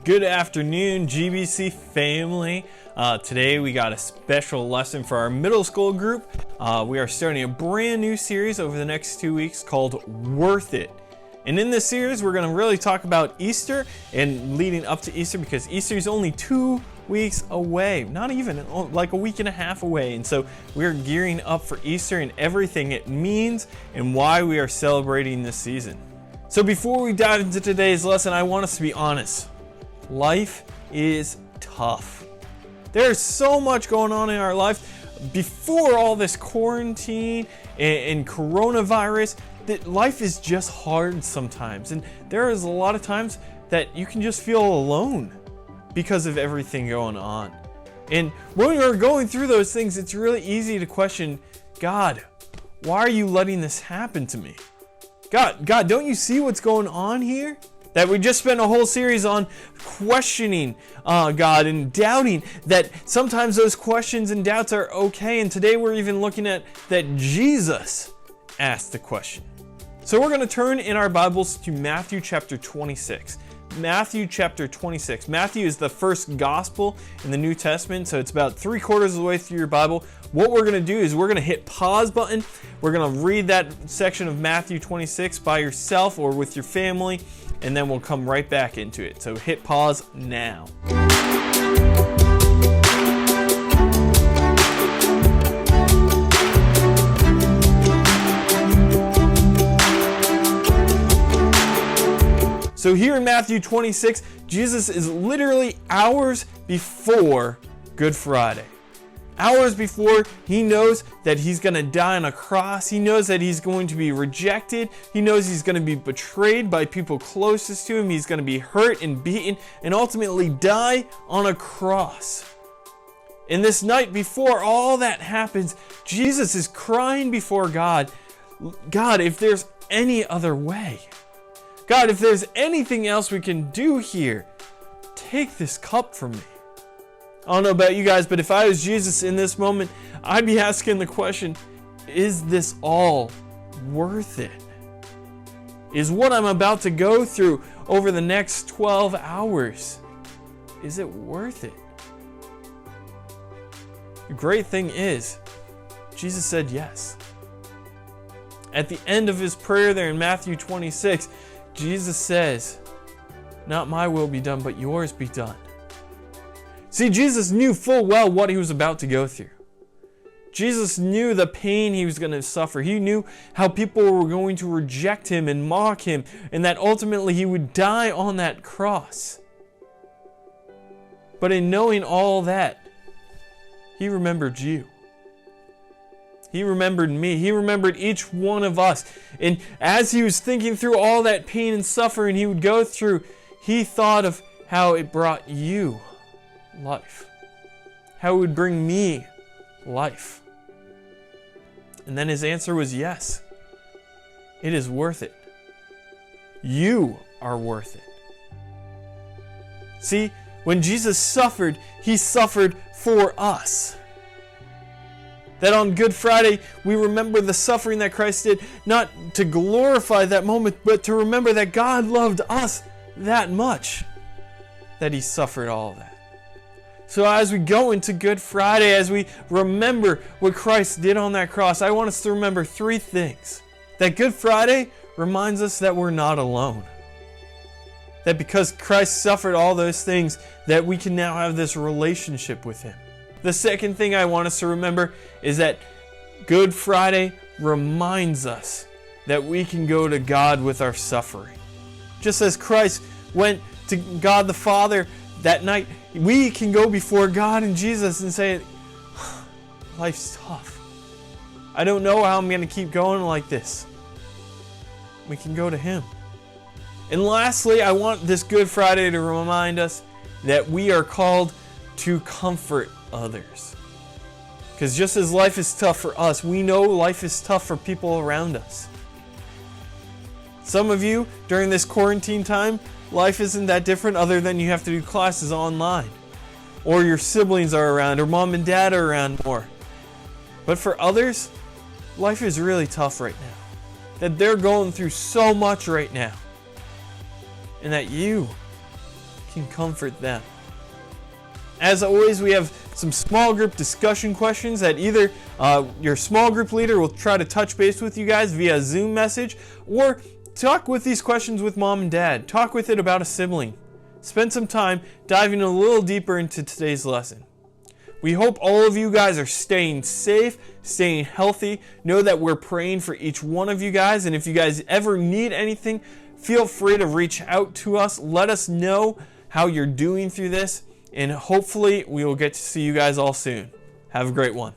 Good afternoon, GBC family. Today we got a special lesson for our middle school group. We are starting a brand new series over the next 2 weeks called Worth It. And in this series, we're going to really talk about Easter and leading up to Easter, because Easter is only 2 weeks away, not even like a week and a half away. And so we're gearing up for Easter and everything it means and why we are celebrating this season. So before we dive into today's lesson, I want us to be honest. Life is tough. There's so much going on in our life. Before all this quarantine and coronavirus, that life is just hard sometimes. And there is a lot of times that you can just feel alone because of everything going on. And when we're going through those things, it's really easy to question, God, why are you letting this happen to me? God, don't you see what's going on here? That we just spent a whole series on questioning God and doubting that sometimes those questions and doubts are okay. And today we're even looking at that Jesus asked the question. So we're going to turn in our Bibles to Matthew chapter 26. Matthew chapter 26. Matthew is the first gospel in the New Testament, so it's about 3/4 of the way through your Bible. What we're going to do is we're going to hit pause button. We're going to read that section of Matthew 26 by yourself or with your family, and then we'll come right back into it. So hit pause now. So here in Matthew 26, Jesus is literally hours before Good Friday. Hours before he knows that he's going to die on a cross. He knows that he's going to be rejected. He knows he's going to be betrayed by people closest to him. He's going to be hurt and beaten and ultimately die on a cross. And this night before all that happens, Jesus is crying before God, God, if there's any other way, God, if there's anything else we can do here, take this cup from me. I don't know about you guys, but if I was Jesus in this moment, I'd be asking the question, is this all worth it? Is what I'm about to go through over the next 12 hours, is it worth it? The great thing is, Jesus said yes. At the end of his prayer there in Matthew 26, Jesus says, not my will be done, but yours be done. See, Jesus knew full well what he was about to go through. Jesus knew the pain he was going to suffer. He knew how people were going to reject him and mock him, and that ultimately he would die on that cross. But in knowing all that, he remembered you. He remembered me. He remembered each one of us. And as he was thinking through all that pain and suffering he would go through, he thought of how it brought you life. How it would bring me life. And then his answer was yes. It is worth it. You are worth it. See, when Jesus suffered, he suffered for us. That on Good Friday, we remember the suffering that Christ did, not to glorify that moment, but to remember that God loved us that much, that he suffered all that. So as we go into Good Friday, as we remember what Christ did on that cross, I want us to remember 3 things. That Good Friday reminds us that we're not alone. That because Christ suffered all those things, that we can now have this relationship with him. The second thing I want us to remember is that Good Friday reminds us that we can go to God with our suffering. Just as Christ went to God the Father that night, we can go before God and Jesus and say, life's tough. I don't know how I'm going to keep going like this. We can go to him. And lastly, I want this Good Friday to remind us that we are called to comfort others. Because just as life is tough for us, we know life is tough for people around us. Some of you, during this quarantine time, life isn't that different other than you have to do classes online. Or your siblings are around, or mom and dad are around more. But for others, life is really tough right now. That they're going through so much right now. And that you can comfort them. As always, we have some small group discussion questions that either your small group leader will try to touch base with you guys via Zoom message, or talk with these questions with mom and dad. Talk with it about a sibling. Spend some time diving a little deeper into today's lesson. We hope all of you guys are staying safe, staying healthy. Know that we're praying for each one of you guys, and if you guys ever need anything, feel free to reach out to us. Let us know how you're doing through this, and hopefully we will get to see you guys all soon. Have a great one.